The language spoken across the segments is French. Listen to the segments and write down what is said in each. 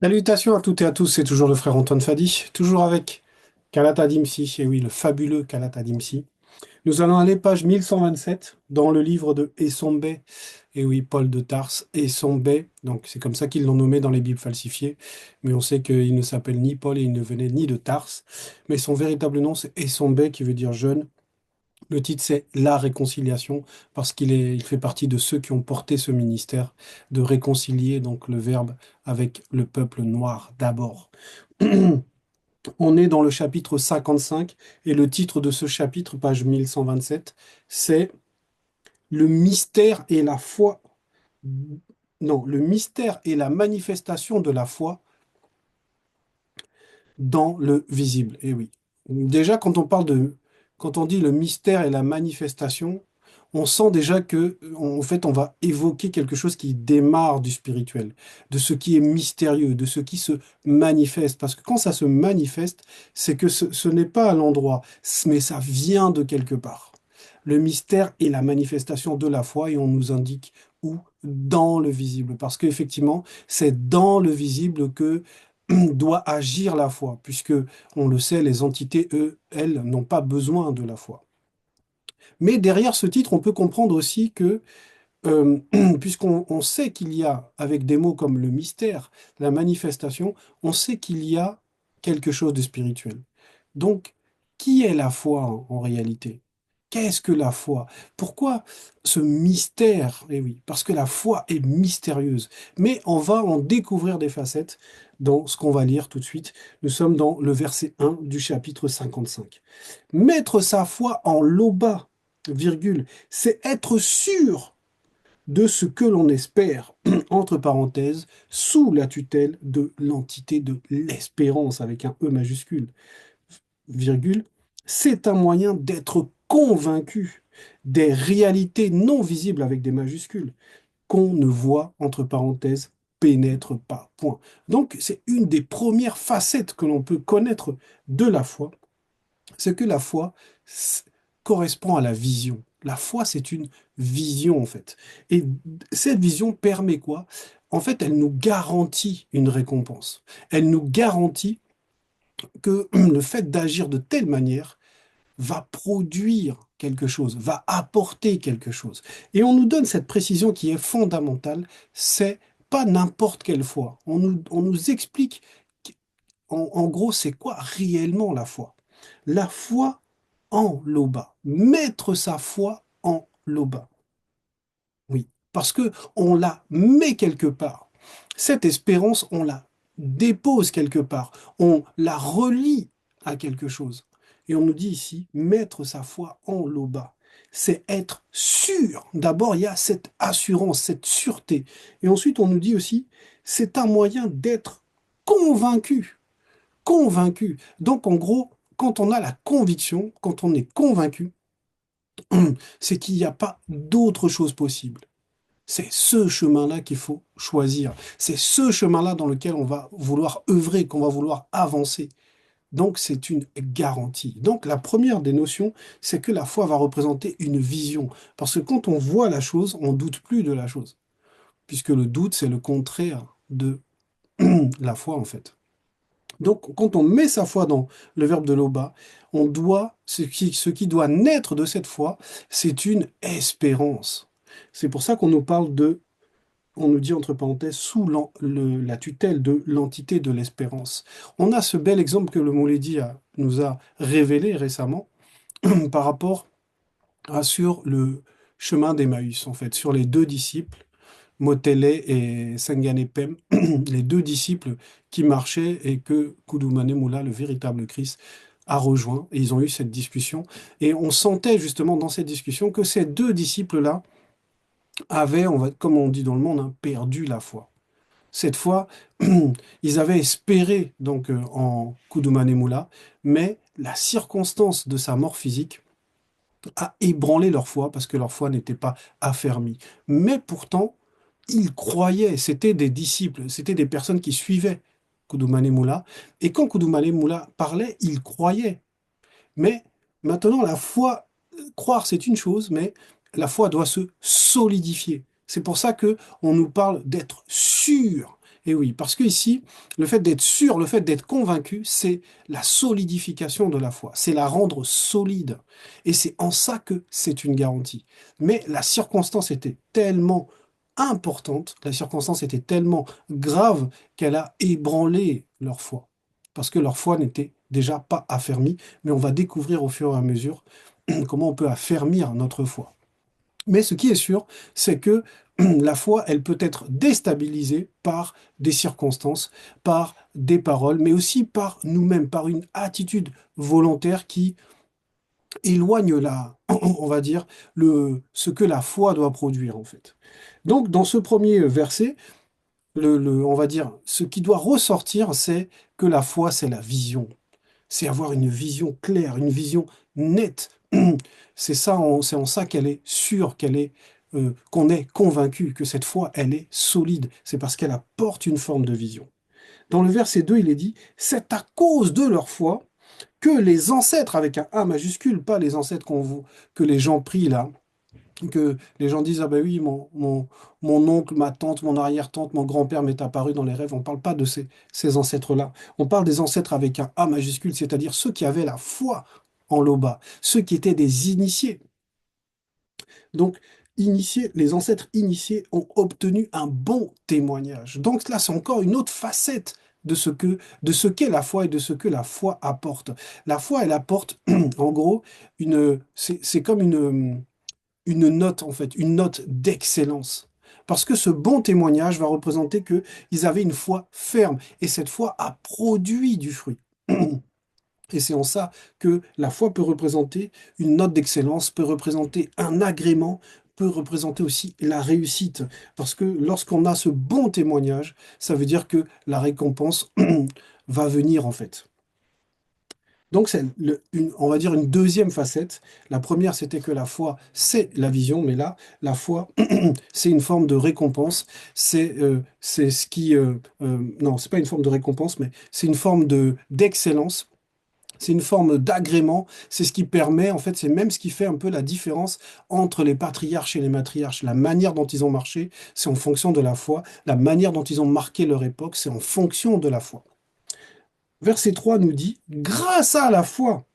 Salutations à toutes et à tous, c'est toujours le frère Antoine Fadi, toujours avec Kalata Dimsi, et oui, le fabuleux Kalata Dimsi. Nous allons aller page 1127 dans le livre de Essombe, et oui, Paul de Tarse, Essombe, donc c'est comme ça qu'ils l'ont nommé dans les Bibles falsifiées, mais on sait qu'il ne s'appelle ni Paul et il ne venait ni de Tarse, mais son véritable nom c'est Essombe qui veut dire jeune. Le titre, c'est La réconciliation, parce il fait partie de ceux qui ont porté ce ministère de réconcilier, donc le verbe, avec le peuple noir d'abord. On est dans le chapitre 55 et le titre de ce chapitre, page 1127, c'est Le mystère et la foi. Non, le mystère et la manifestation de la foi dans le visible. Et oui. Déjà, quand on dit le mystère et la manifestation, on sent déjà que, en fait, on va évoquer quelque chose qui démarre du spirituel, de ce qui est mystérieux, de ce qui se manifeste. Parce que quand ça se manifeste, c'est que ce n'est pas à l'endroit, mais ça vient de quelque part. Le mystère est la manifestation de la foi et on nous indique où? Dans le visible. Parce qu'effectivement, c'est dans le visible que doit agir la foi, puisque on le sait, les entités, elles, n'ont pas besoin de la foi. Mais derrière ce titre, on peut comprendre aussi que, euh, puisqu'on sait qu'il y a, avec des mots comme le mystère, la manifestation, on sait qu'il y a quelque chose de spirituel. Donc, qui est la foi en réalité? Qu'est-ce que la foi? Pourquoi ce mystère? Eh oui, parce que la foi est mystérieuse. Mais on va en découvrir des facettes dans ce qu'on va lire tout de suite. Nous sommes dans le verset 1 du chapitre 55. Mettre sa foi en loba, virgule, c'est être sûr de ce que l'on espère, entre parenthèses, sous la tutelle de l'entité de l'espérance avec un E majuscule, virgule, c'est un moyen d'être convaincu des réalités non visibles avec des majuscules, qu'on ne voit, entre parenthèses, pénètre pas, point. Donc, c'est une des premières facettes que l'on peut connaître de la foi, c'est que la foi correspond à la vision. La foi, c'est une vision, en fait. Et cette vision permet quoi? En fait, elle nous garantit une récompense. Elle nous garantit que le fait d'agir de telle manière va produire quelque chose, va apporter quelque chose. Et on nous donne cette précision qui est fondamentale, c'est pas n'importe quelle foi. On nous explique en gros c'est quoi réellement la foi. La foi en l'oba, mettre sa foi en l'oba. Oui, parce que on la met quelque part. Cette espérance, on la dépose quelque part, on la relie à quelque chose. Et on nous dit ici, mettre sa foi en l'oba. C'est être sûr. D'abord, il y a cette assurance, cette sûreté. Et ensuite, on nous dit aussi, c'est un moyen d'être convaincu. Convaincu. Donc, en gros, quand on a la conviction, quand on est convaincu, c'est qu'il n'y a pas d'autre chose possible. C'est ce chemin-là qu'il faut choisir. C'est ce chemin-là dans lequel on va vouloir œuvrer, qu'on va vouloir avancer. Donc, c'est une garantie. Donc, la première des notions, c'est que la foi va représenter une vision. Parce que quand on voit la chose, on doute plus de la chose. Puisque le doute, c'est le contraire de la foi, en fait. Donc, quand on met sa foi dans le verbe de loba, ce qui doit naître de cette foi, c'est une espérance. C'est pour ça qu'on nous parle on nous dit entre parenthèses, sous la tutelle de l'entité de l'espérance. On a ce bel exemple que le Mouledi nous a révélé récemment par rapport sur le chemin d'Emmaüs, en fait, sur les deux disciples, Motele et Senganepem, les deux disciples qui marchaient et que Kudumane Moula, le véritable Christ, a rejoint. Et ils ont eu cette discussion. Et on sentait justement dans cette discussion que ces deux disciples-là avaient, comme on dit dans le monde, hein, perdu la foi. Cette fois, ils avaient espéré donc en Kudumane Moula, mais la circonstance de sa mort physique a ébranlé leur foi parce que leur foi n'était pas affermie. Mais pourtant, ils croyaient, c'était des disciples, c'était des personnes qui suivaient Kudumane Moula. Et quand Kudumane Moula parlait, ils croyaient. Mais maintenant, la foi, croire, c'est une chose, mais la foi doit se solidifier. C'est pour ça que on nous parle d'être sûr. Et oui, parce que ici, le fait d'être sûr, le fait d'être convaincu, c'est la solidification de la foi, c'est la rendre solide. Et c'est en ça que c'est une garantie. Mais la circonstance était tellement importante, la circonstance était tellement grave qu'elle a ébranlé leur foi. Parce que leur foi n'était déjà pas affermie, mais on va découvrir au fur et à mesure comment on peut affermir notre foi. Mais ce qui est sûr, c'est que la foi, elle peut être déstabilisée par des circonstances, par des paroles, mais aussi par nous-mêmes, par une attitude volontaire qui éloigne on va dire, ce que la foi doit produire, en fait. Donc, dans ce premier verset, on va dire, ce qui doit ressortir, c'est que la foi, c'est la vision. C'est avoir une vision claire, une vision nette. C'est ça, c'est en ça qu'elle est sûre, qu'on est convaincu que cette foi, elle est solide. C'est parce qu'elle apporte une forme de vision. Dans le verset 2, il est dit, c'est à cause de leur foi que les ancêtres, avec un A majuscule, pas les ancêtres que les gens prient là, que les gens disent, ah ben oui, mon oncle, ma tante, mon arrière-tante, mon grand-père m'est apparu dans les rêves. On ne parle pas de ces ancêtres-là. On parle des ancêtres avec un A majuscule, c'est-à-dire ceux qui avaient la foi en Loba, ceux qui étaient des initiés. Donc, les ancêtres initiés ont obtenu un bon témoignage. Donc là, c'est encore une autre facette de ce qu'est la foi et de ce que la foi apporte. La foi, elle apporte, en gros, c'est comme une note, en fait, une note d'excellence. Parce que ce bon témoignage va représenter qu'ils avaient une foi ferme et cette foi a produit du fruit. Et c'est en ça que la foi peut représenter une note d'excellence, peut représenter un agrément, peut représenter aussi la réussite. Parce que lorsqu'on a ce bon témoignage, ça veut dire que la récompense va venir en fait. Donc, c'est on va dire une deuxième facette. La première, c'était que la foi, c'est la vision, mais là, la foi, c'est une forme de récompense. C'est ce qui, non, c'est pas une forme de récompense, mais c'est une forme d'excellence. C'est une forme d'agrément. C'est ce qui permet, en fait, c'est même ce qui fait un peu la différence entre les patriarches et les matriarches. La manière dont ils ont marché, c'est en fonction de la foi. La manière dont ils ont marqué leur époque, c'est en fonction de la foi. Verset 3 nous dit, grâce à la foi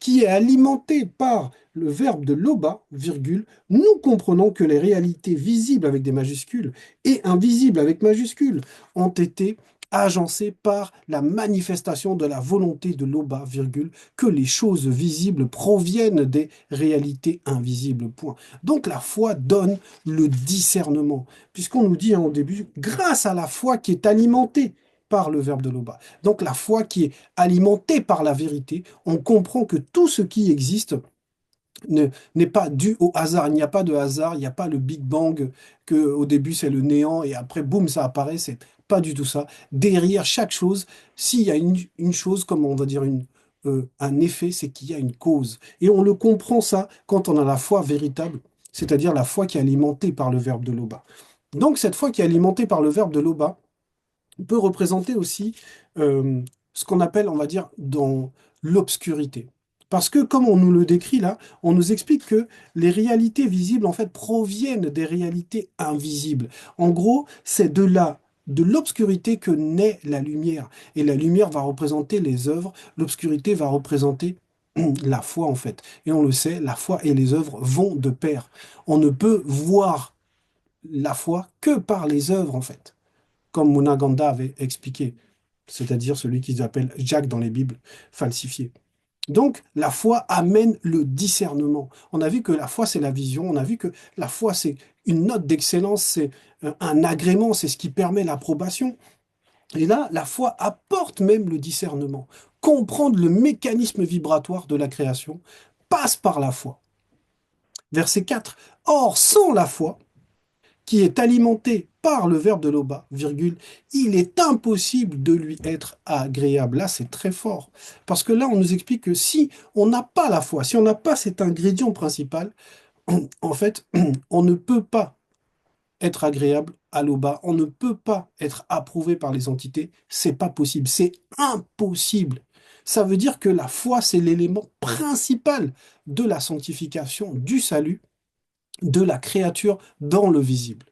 qui est alimentée par le verbe de loba, virgule, nous comprenons que les réalités visibles avec des majuscules et invisibles avec majuscules ont été agencées par la manifestation de la volonté de loba, virgule, que les choses visibles proviennent des réalités invisibles. Point. Donc la foi donne le discernement, puisqu'on nous dit en début, grâce à la foi qui est alimentée par le verbe de Loba. Donc la foi qui est alimentée par la vérité, on comprend que tout ce qui existe n'est pas dû au hasard. Il n'y a pas de hasard, il n'y a pas le Big Bang, que au début c'est le néant et après, boum, ça apparaît. C'est pas du tout ça. Derrière chaque chose, s'il y a une chose, comme on va dire un effet, c'est qu'il y a une cause. Et on le comprend ça quand on a la foi véritable, c'est-à-dire la foi qui est alimentée par le verbe de Loba. Donc cette foi qui est alimentée par le verbe de Loba, peut représenter aussi ce qu'on appelle, on va dire, dans l'obscurité. Parce que, comme on nous le décrit là, on nous explique que les réalités visibles, en fait, proviennent des réalités invisibles. En gros, c'est de là, de l'obscurité que naît la lumière. Et la lumière va représenter les œuvres, l'obscurité va représenter la foi, en fait. Et on le sait, la foi et les œuvres vont de pair. On ne peut voir la foi que par les œuvres, en fait comme Munaganda avait expliqué, c'est-à-dire celui qu'ils appellent Jacques dans les Bibles falsifiées. Donc, la foi amène le discernement. On a vu que la foi, c'est la vision. On a vu que la foi, c'est une note d'excellence, c'est un agrément, c'est ce qui permet l'approbation. Et là, la foi apporte même le discernement. Comprendre le mécanisme vibratoire de la création passe par la foi. Verset 4. Or, sans la foi, qui est alimenté par le verbe de Loba, virgule, il est impossible de lui être agréable. Là, c'est très fort. Parce que là, on nous explique que si on n'a pas la foi, si on n'a pas cet ingrédient principal, en fait, on ne peut pas être agréable à Loba, on ne peut pas être approuvé par les entités, c'est pas possible, c'est impossible. Ça veut dire que la foi, c'est l'élément principal de la sanctification, du salut, de la créature dans le visible.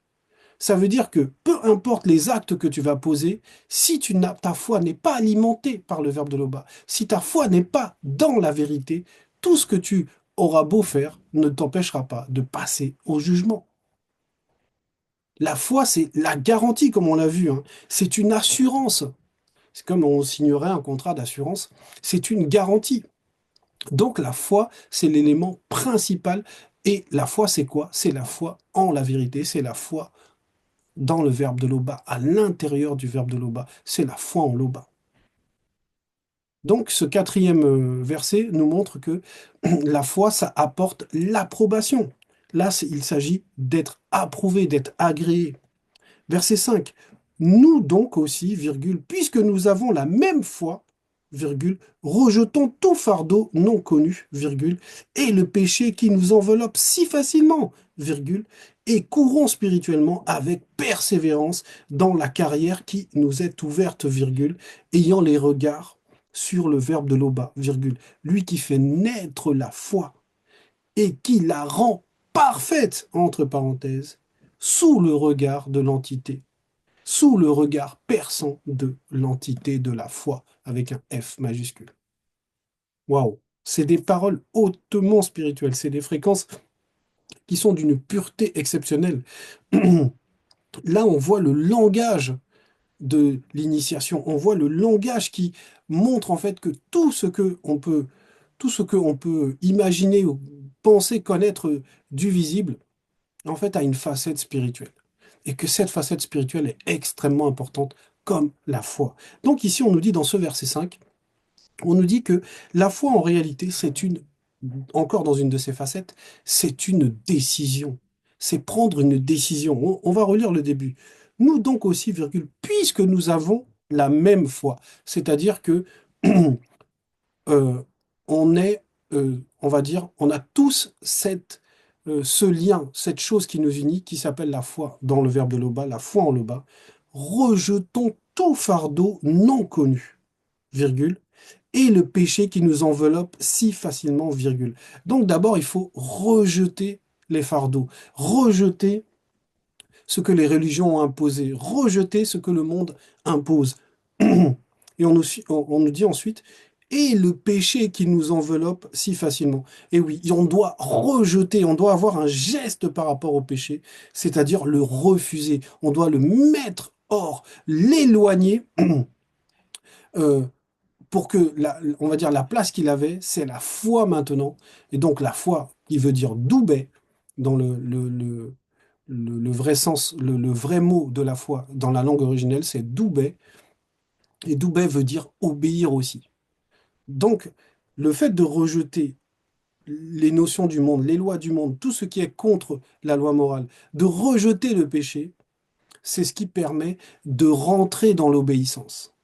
Ça veut dire que peu importe les actes que tu vas poser, si ta foi n'est pas alimentée par le verbe de Loba, si ta foi n'est pas dans la vérité, tout ce que tu auras beau faire ne t'empêchera pas de passer au jugement. La foi, c'est la garantie, comme on l'a vu, hein. C'est une assurance. C'est comme on signerait un contrat d'assurance. C'est une garantie. Donc la foi, c'est l'élément principal. Et la foi, c'est quoi? C'est la foi en la vérité. C'est la foi dans le verbe de Loba, à l'intérieur du verbe de Loba. C'est la foi en Loba. Donc ce quatrième verset nous montre que la foi, ça apporte l'approbation. Là, il s'agit d'être approuvé, d'être agréé. Verset 5. Nous donc aussi, virgule, puisque nous avons la même foi, virgule, rejetons tout fardeau non connu, virgule, et le péché qui nous enveloppe si facilement, virgule, et courons spirituellement avec persévérance dans la carrière qui nous est ouverte, virgule, ayant les regards sur le verbe de Loba, virgule, lui qui fait naître la foi et qui la rend parfaite, entre parenthèses, sous le regard de l'entité, sous le regard perçant de l'entité de la foi, avec un F majuscule. Waouh! C'est des paroles hautement spirituelles, c'est des fréquences qui sont d'une pureté exceptionnelle. Là, on voit le langage de l'initiation, on voit le langage qui montre en fait que tout ce que on peut imaginer ou penser connaître du visible, en fait, a une facette spirituelle. Et que cette facette spirituelle est extrêmement importante, comme la foi. Donc ici, on nous dit dans ce verset 5, on nous dit que la foi, en réalité, encore dans une de ses facettes, c'est une décision. C'est prendre une décision. On va relire le début. Nous donc aussi, virgule, puisque nous avons la même foi. C'est-à-dire que euh, on est, on va dire, on a tous ce lien, cette chose qui nous unit, qui s'appelle la foi, dans le verbe de Loba, la foi en Loba. Rejetons tout fardeau non connu, virgule, et le péché qui nous enveloppe si facilement, virgule. Donc d'abord, il faut rejeter les fardeaux, rejeter ce que les religions ont imposé, rejeter ce que le monde impose. Et on nous dit ensuite, et le péché qui nous enveloppe si facilement. Et oui, on doit rejeter, on doit avoir un geste par rapport au péché, c'est-à-dire le refuser. On doit le mettre hors, l'éloigner, euh, pour que, on va dire, la place qu'il avait, c'est la foi maintenant. Et donc la foi, qui veut dire doubet, dans le vrai sens, le vrai mot de la foi dans la langue originelle, c'est doubet. Et doubet veut dire obéir aussi. Donc, le fait de rejeter les notions du monde, les lois du monde, tout ce qui est contre la loi morale, de rejeter le péché, c'est ce qui permet de rentrer dans l'obéissance,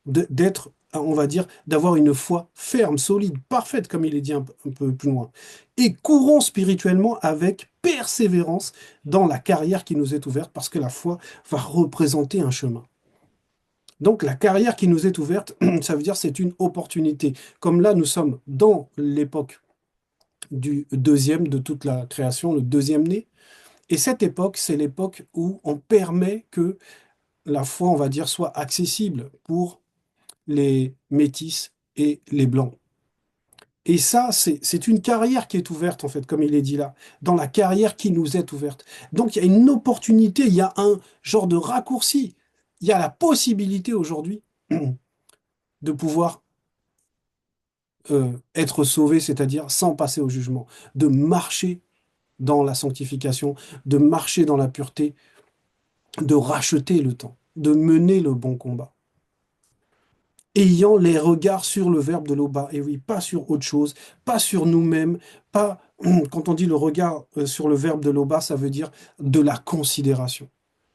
d'être, on va dire, d'avoir une foi ferme, solide, parfaite, comme il est dit un peu plus loin. Et courons spirituellement avec persévérance dans la carrière qui nous est ouverte, parce que la foi va représenter un chemin. Donc la carrière qui nous est ouverte, ça veut dire c'est une opportunité. Comme là, nous sommes dans l'époque du deuxième de toute la création, le deuxième né. Et cette époque, c'est l'époque où on permet que la foi, on va dire, soit accessible pour les métis et les blancs. Et ça, c'est une carrière qui est ouverte, en fait, comme il est dit là, dans la carrière qui nous est ouverte. Donc, il y a une opportunité, il y a un genre de raccourci. Il y a la possibilité aujourd'hui de pouvoir être sauvé, c'est-à-dire sans passer au jugement, de marcher dans la sanctification, de marcher dans la pureté, de racheter le temps, de mener le bon combat. Ayant les regards sur le verbe de l'Oba, et oui, pas sur autre chose, pas sur nous-mêmes, pas, quand on dit le regard sur le verbe de l'Oba, ça veut dire de la considération.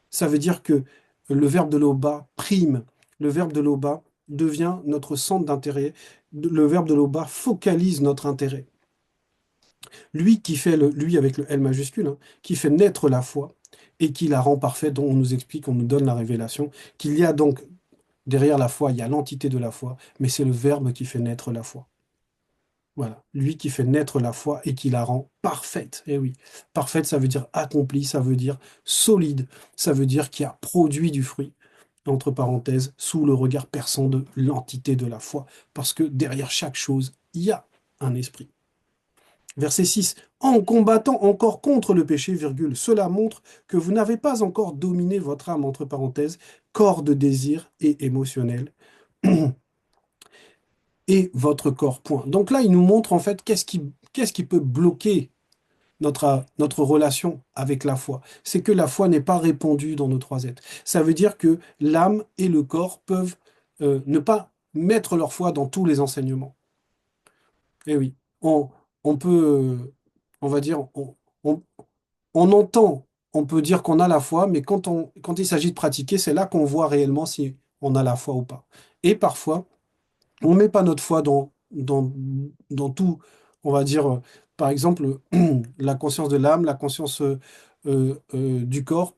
Ça veut dire que le verbe de l'Oba prime, le verbe de l'Oba devient notre centre d'intérêt, le verbe de l'Oba focalise notre intérêt. Lui qui fait lui avec le L majuscule, hein, qui fait naître la foi et qui la rend parfaite, dont on nous explique, on nous donne la révélation, qu'il y a donc derrière la foi, il y a l'entité de la foi, mais c'est le Verbe qui fait naître la foi. Voilà, lui qui fait naître la foi et qui la rend parfaite. Eh oui, parfaite, ça veut dire accomplie, ça veut dire solide, ça veut dire qui a produit du fruit, entre parenthèses, sous le regard perçant de l'entité de la foi. Parce que derrière chaque chose, il y a un esprit. Verset 6. En combattant encore contre le péché, virgule, cela montre que vous n'avez pas encore dominé votre âme, entre parenthèses, corps de désir et émotionnel, et votre corps, point. Donc là, il nous montre en fait qu'est-ce qui peut bloquer notre relation avec la foi. C'est que la foi n'est pas répandue dans nos trois êtres. Ça veut dire que l'âme et le corps peuvent ne pas mettre leur foi dans tous les enseignements. Eh oui, on peut, on va dire, on, on entend, on peut dire qu'on a la foi, mais quand il s'agit de pratiquer, c'est là qu'on voit réellement si on a la foi ou pas. Et parfois, on ne met pas notre foi dans tout, on va dire, par exemple, la conscience de l'âme, la conscience du corps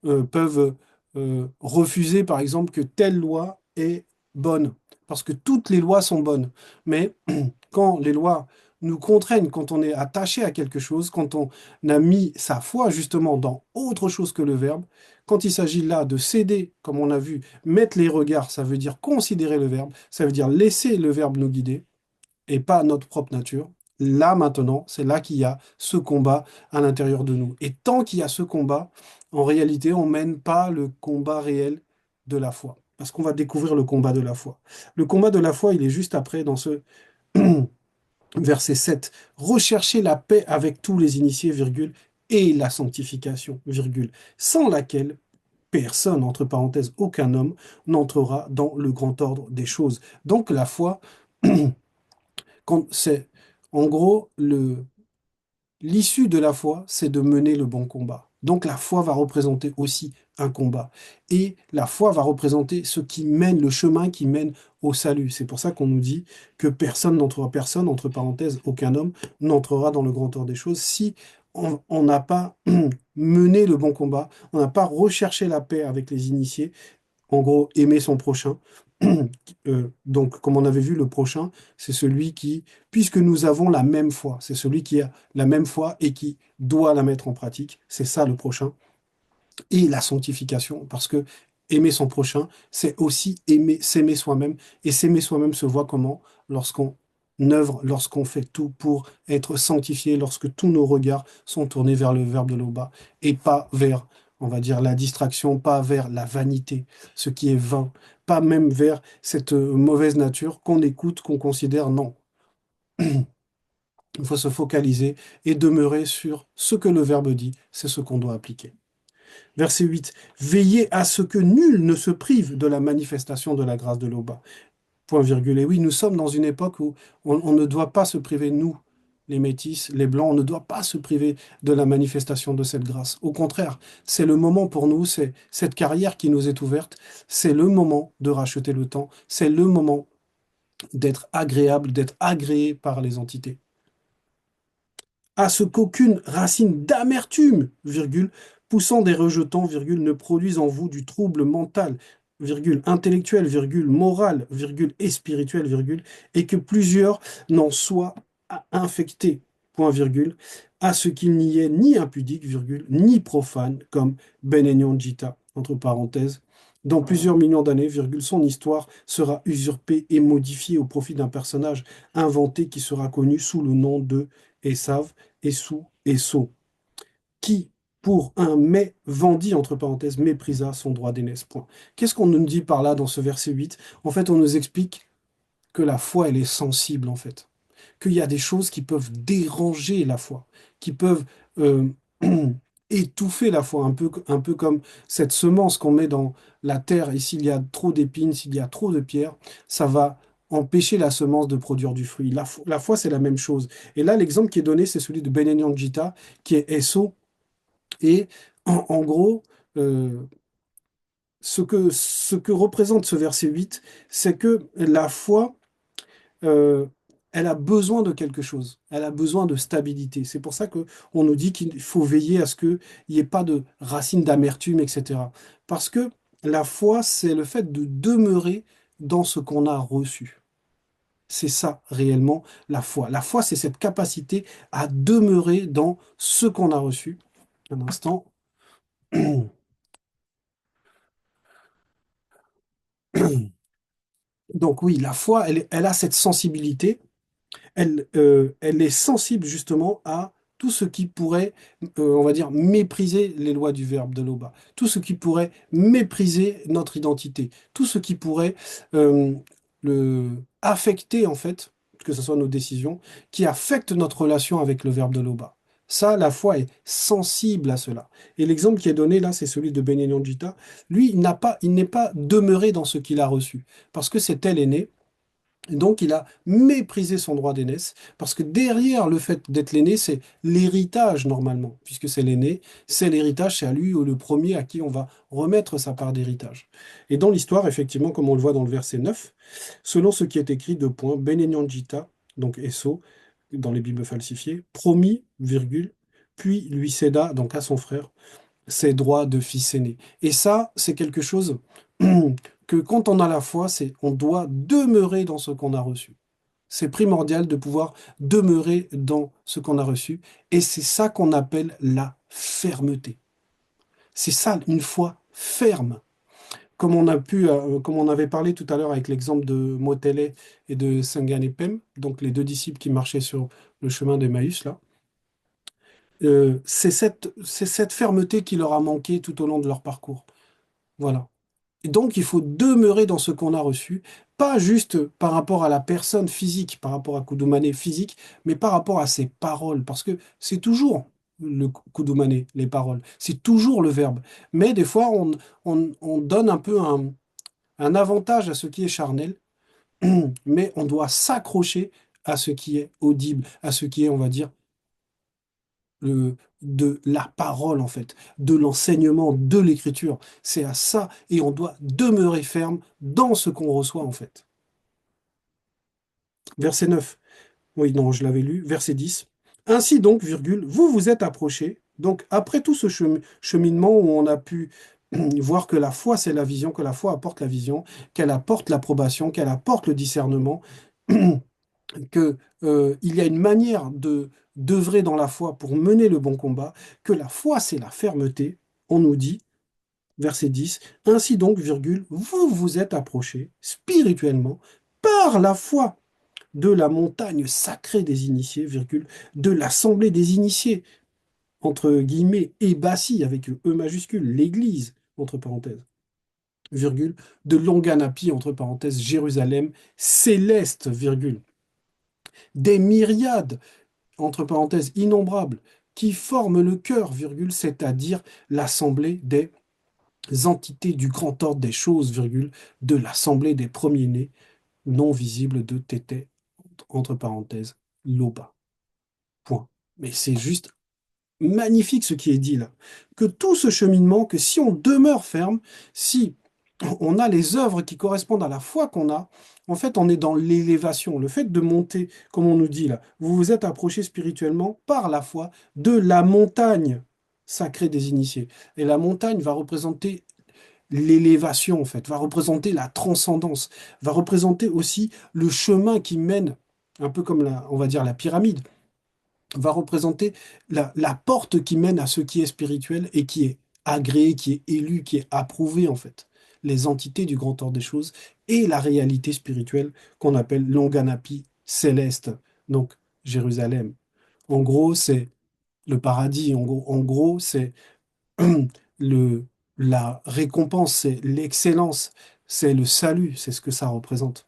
peuvent refuser, par exemple, que telle loi est bonne, parce que toutes les lois sont bonnes. Mais quand les lois nous contraignent, quand on est attaché à quelque chose, quand on a mis sa foi justement dans autre chose que le verbe, quand il s'agit là de céder, comme on a vu, mettre les regards, ça veut dire considérer le verbe, ça veut dire laisser le verbe nous guider et pas notre propre nature. Là maintenant, c'est là qu'il y a ce combat à l'intérieur de nous. Et tant qu'il y a ce combat, en réalité, on mène pas le combat réel de la foi. Parce qu'on va découvrir le combat de la foi. Le combat de la foi, il est juste après dans ce verset 7. Rechercher la paix avec tous les initiés, virgule, et la sanctification, virgule, sans laquelle personne, entre parenthèses, aucun homme, n'entrera dans le grand ordre des choses. Donc la foi, c'est en gros l'issue de la foi, c'est de mener le bon combat. Donc la foi va représenter aussi un combat. Et la foi va représenter ce qui mène, le chemin qui mène au salut. C'est pour ça qu'on nous dit que personne, entre parenthèses, aucun homme, n'entrera dans le grand ordre des choses si on n'a pas mené le bon combat, on n'a pas recherché la paix avec les initiés, en gros, aimer son prochain. Donc, comme on avait vu, le prochain, c'est celui qui, puisque nous avons la même foi, c'est celui qui a la même foi et qui doit la mettre en pratique. C'est ça le prochain. Et la sanctification, parce que aimer son prochain, c'est aussi aimer, s'aimer soi-même. Et s'aimer soi-même se voit comment? Lorsqu'on œuvre, lorsqu'on fait tout pour être sanctifié, lorsque tous nos regards sont tournés vers le verbe de l'au-bas et pas vers, on va dire, la distraction, pas vers la vanité, ce qui est vain, pas même vers cette mauvaise nature qu'on écoute, qu'on considère non. Il faut se focaliser et demeurer sur ce que le verbe dit, c'est ce qu'on doit appliquer. Verset 8. Veillez à ce que nul ne se prive de la manifestation de la grâce de l'Oba. Point virgule. Et oui, nous sommes dans une époque où on ne doit pas se priver, nous, les métis, les blancs, on ne doit pas se priver de la manifestation de cette grâce. Au contraire, c'est le moment pour nous, c'est cette carrière qui nous est ouverte, c'est le moment de racheter le temps, c'est le moment d'être agréable, d'être agréé par les entités à ce qu'aucune racine d'amertume, virgule, poussant des rejetants, virgule, ne produise en vous du trouble mental, virgule, intellectuel, virgule, moral, virgule, et spirituel, virgule, et que plusieurs n'en soient infectés, point virgule, à ce qu'il n'y ait ni impudique, virgule, ni profane, comme Benignon Gita, entre parenthèses. Dans plusieurs millions d'années, virgule, son histoire sera usurpée et modifiée au profit d'un personnage inventé qui sera connu sous le nom de Esav, Essou, Esso, qui, pour un mais, vendit, entre parenthèses, méprisa son droit d'aînesse. Point. Qu'est-ce qu'on nous dit par là dans ce verset 8? En fait, on nous explique que la foi, elle est sensible, en fait. Qu'il y a des choses qui peuvent déranger la foi, qui peuvent étouffer la foi, un peu comme cette semence qu'on met dans la terre, et s'il y a trop d'épines, s'il y a trop de pierres, ça va empêcher la semence de produire du fruit. La foi, c'est la même chose. Et là, l'exemple qui est donné, c'est celui de Benignan Gita, qui est SO, et en gros, euh, ce que représente ce verset 8, c'est que la foi, euh, elle a besoin de quelque chose. Elle a besoin de stabilité. C'est pour ça que on nous dit qu'il faut veiller à ce qu'il n'y ait pas de racines d'amertume, etc. Parce que la foi, c'est le fait de demeurer dans ce qu'on a reçu. C'est ça réellement la foi. La foi, c'est cette capacité à demeurer dans ce qu'on a reçu. Un instant. Donc oui, la foi, elle a cette sensibilité. Elle est sensible justement à tout ce qui pourrait, on va dire, mépriser les lois du verbe de Loba, tout ce qui pourrait mépriser notre identité, tout ce qui pourrait euh, affecter, en fait, que ce soit nos décisions, qui affecte notre relation avec le verbe de Loba. Ça, la foi est sensible à cela. Et l'exemple qui est donné là, c'est celui de Benignon Gita. Lui, il n'est pas demeuré dans ce qu'il a reçu, parce que c'est tel est né. Et donc, il a méprisé son droit d'aînesse, parce que derrière le fait d'être l'aîné, c'est l'héritage normalement, puisque c'est l'aîné, c'est l'héritage, c'est à lui ou le premier à qui on va remettre sa part d'héritage. Et dans l'histoire, effectivement, comme on le voit dans le verset 9, selon ce qui est écrit, deux points, Benenyanjita, donc Esso, dans les Bibles falsifiées, promis, virgule, puis lui céda, donc à son frère, ses droits de fils aîné. Et ça, c'est quelque chose que quand on a la foi, c'est on doit demeurer dans ce qu'on a reçu. C'est primordial de pouvoir demeurer dans ce qu'on a reçu. Et c'est ça qu'on appelle la fermeté. C'est ça, une foi ferme. Comme on avait parlé tout à l'heure avec l'exemple de Motele et de Senganepem, donc les deux disciples qui marchaient sur le chemin d'Emmaüs, là, c'est cette fermeté qui leur a manqué tout au long de leur parcours. Voilà. Et donc, il faut demeurer dans ce qu'on a reçu, pas juste par rapport à la personne physique, par rapport à Koudoumane physique, mais par rapport à ses paroles, parce que c'est toujours le Koudoumane, les paroles, c'est toujours le verbe. Mais des fois, on donne un peu un avantage à ce qui est charnel, mais on doit s'accrocher à ce qui est audible, à ce qui est, on va dire, de la parole, en fait, de l'enseignement, de l'écriture. C'est à ça, et on doit demeurer ferme dans ce qu'on reçoit, en fait. Verset 9. Oui, non, je l'avais lu. Verset 10. Ainsi donc, virgule, vous vous êtes approchés. Donc, après tout ce cheminement où on a pu voir que la foi, c'est la vision, que la foi apporte la vision, qu'elle apporte l'approbation, qu'elle apporte le discernement, que, il y a une manière de d'œuvrer dans la foi pour mener le bon combat, que la foi, c'est la fermeté. On nous dit, verset 10, ainsi donc, virgule, vous vous êtes approchés spirituellement par la foi de la montagne sacrée des initiés, virgule, de l'assemblée des initiés, entre guillemets, et Bassi, avec E majuscule, l'église, entre parenthèses, virgule, de Longanapi, entre parenthèses, Jérusalem, céleste, virgule, des myriades, entre parenthèses, innombrables, qui forment le cœur, virgule, c'est-à-dire l'assemblée des entités du grand ordre des choses, virgule, de l'assemblée des premiers-nés, non visibles de Tété, entre parenthèses, Loba. Point. Mais c'est juste magnifique ce qui est dit là. Que tout ce cheminement, que si on demeure ferme, si on a les œuvres qui correspondent à la foi qu'on a, en fait, on est dans l'élévation. Le fait de monter, comme on nous dit là, vous vous êtes approché spirituellement par la foi de la montagne sacrée des initiés. Et la montagne va représenter l'élévation, en fait, va représenter la transcendance, va représenter aussi le chemin qui mène, un peu comme on va dire la pyramide, va représenter la porte qui mène à ce qui est spirituel et qui est agréé, qui est élu, qui est approuvé en fait. Les entités du grand ordre des choses et la réalité spirituelle qu'on appelle l'Onganapi céleste, donc Jérusalem. En gros, c'est le paradis. En gros, c'est le, la récompense, c'est l'excellence, c'est le salut, c'est ce que ça représente.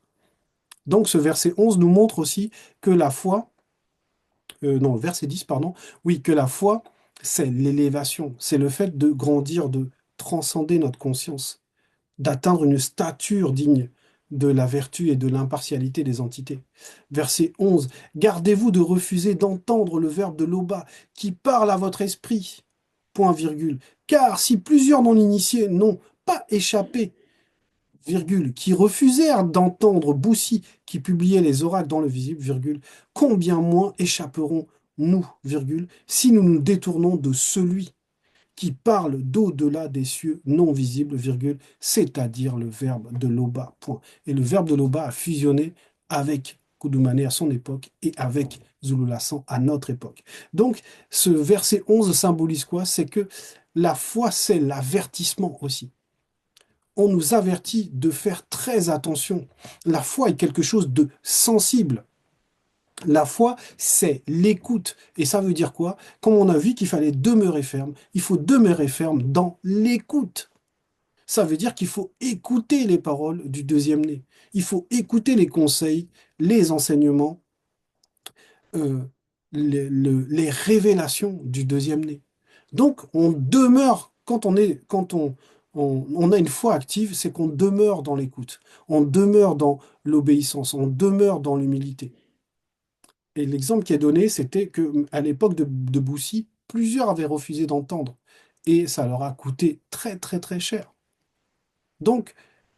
Donc ce verset 11 nous montre aussi que la foi, non, verset 10 pardon, oui, que la foi, c'est l'élévation, c'est le fait de grandir, de transcender notre conscience, d'atteindre une stature digne de la vertu et de l'impartialité des entités. Verset 11, gardez-vous de refuser d'entendre le verbe de Loba qui parle à votre esprit, point virgule, car si plusieurs non-initiés n'ont pas échappé virgule, qui refusèrent d'entendre Boussy qui publiait les oracles dans le visible, virgule, combien moins échapperons nous, virgule, si nous nous détournons de celui qui parle d'au-delà des cieux non visibles, virgule, c'est-à-dire le verbe de Loba, point. Et le verbe de Loba a fusionné avec Koudoumane à son époque et avec Zulu Lassan à notre époque. Donc, ce verset 11 symbolise quoi? C'est que la foi, c'est l'avertissement aussi. On nous avertit de faire très attention. La foi est quelque chose de sensible. La foi, c'est l'écoute. Et ça veut dire quoi? Comme on a vu qu'il fallait demeurer ferme, il faut demeurer ferme dans l'écoute. Ça veut dire qu'il faut écouter les paroles du deuxième né. Il faut écouter les conseils, les enseignements, euh, les révélations du deuxième né. Donc, on demeure, quand on a une foi active, c'est qu'on demeure dans l'écoute, on demeure dans l'obéissance, on demeure dans l'humilité. Et l'exemple qui est donné, c'était que à l'époque de Boussy, plusieurs avaient refusé d'entendre. Et ça leur a coûté très, très, très cher. Donc,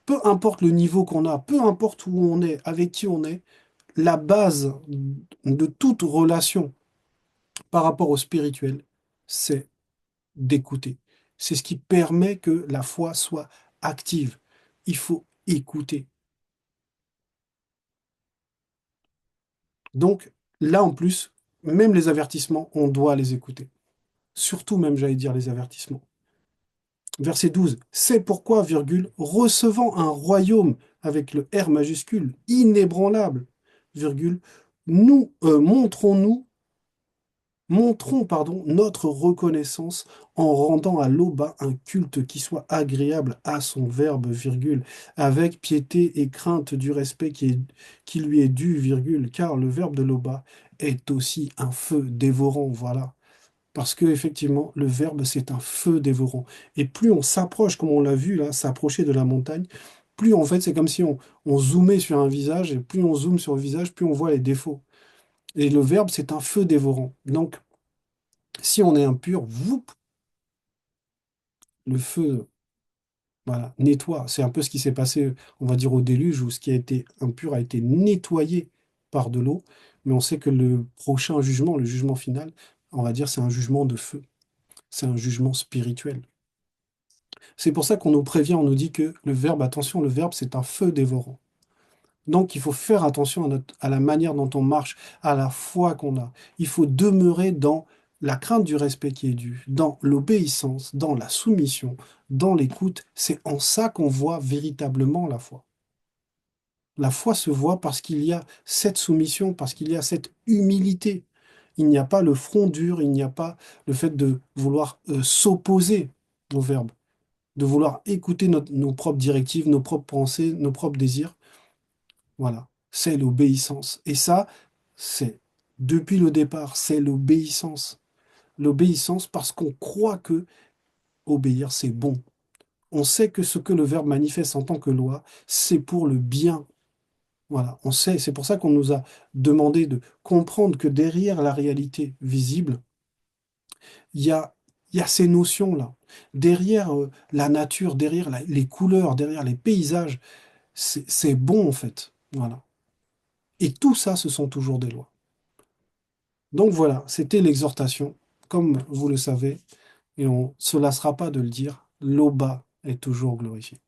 peu importe le niveau qu'on a, peu importe où on est, avec qui on est, la base de toute relation par rapport au spirituel, c'est d'écouter. C'est ce qui permet que la foi soit active. Il faut écouter. Donc, là, en plus, même les avertissements, on doit les écouter. Surtout même, j'allais dire, les avertissements. Verset 12. C'est pourquoi, virgule, recevant un royaume avec le R majuscule, inébranlable, virgule, montrons, pardon, notre reconnaissance en rendant à l'Oba un culte qui soit agréable à son verbe, virgule, avec piété et crainte du respect qui lui est dû, virgule, car le verbe de l'Oba est aussi un feu dévorant, voilà. Parce que effectivement, le verbe, c'est un feu dévorant. Et plus on s'approche, comme on l'a vu là, s'approcher de la montagne, plus en fait, c'est comme si on zoomait sur un visage, et plus on zoome sur le visage, plus on voit les défauts. Et le verbe, c'est un feu dévorant. Donc, si on est impur, le feu, voilà, nettoie. C'est un peu ce qui s'est passé, on va dire, au déluge, où ce qui a été impur a été nettoyé par de l'eau. Mais on sait que le prochain jugement, le jugement final, on va dire, c'est un jugement de feu. C'est un jugement spirituel. C'est pour ça qu'on nous prévient, on nous dit que le verbe, attention, le verbe, c'est un feu dévorant. Donc, il faut faire attention à la manière dont on marche, à la foi qu'on a. Il faut demeurer dans la crainte du respect qui est dû, dans l'obéissance, dans la soumission, dans l'écoute. C'est en ça qu'on voit véritablement la foi. La foi se voit parce qu'il y a cette soumission, parce qu'il y a cette humilité. Il n'y a pas le front dur, il n'y a pas le fait de vouloir s'opposer au verbe, de vouloir écouter nos propres directives, nos propres pensées, nos propres désirs. Voilà, c'est l'obéissance. Et ça, c'est depuis le départ, c'est l'obéissance. L'obéissance parce qu'on croit que obéir, c'est bon. On sait que ce que le Verbe manifeste en tant que loi, c'est pour le bien. Voilà, on sait. C'est pour ça qu'on nous a demandé de comprendre que derrière la réalité visible, il y a, il y a ces notions-là. Derrière la nature, derrière les couleurs, derrière les paysages, c'est bon en fait. Voilà. Et tout ça, ce sont toujours des lois. Donc voilà, c'était l'exhortation. Comme vous le savez, et on ne se lassera pas de le dire, l'Oba est toujours glorifié.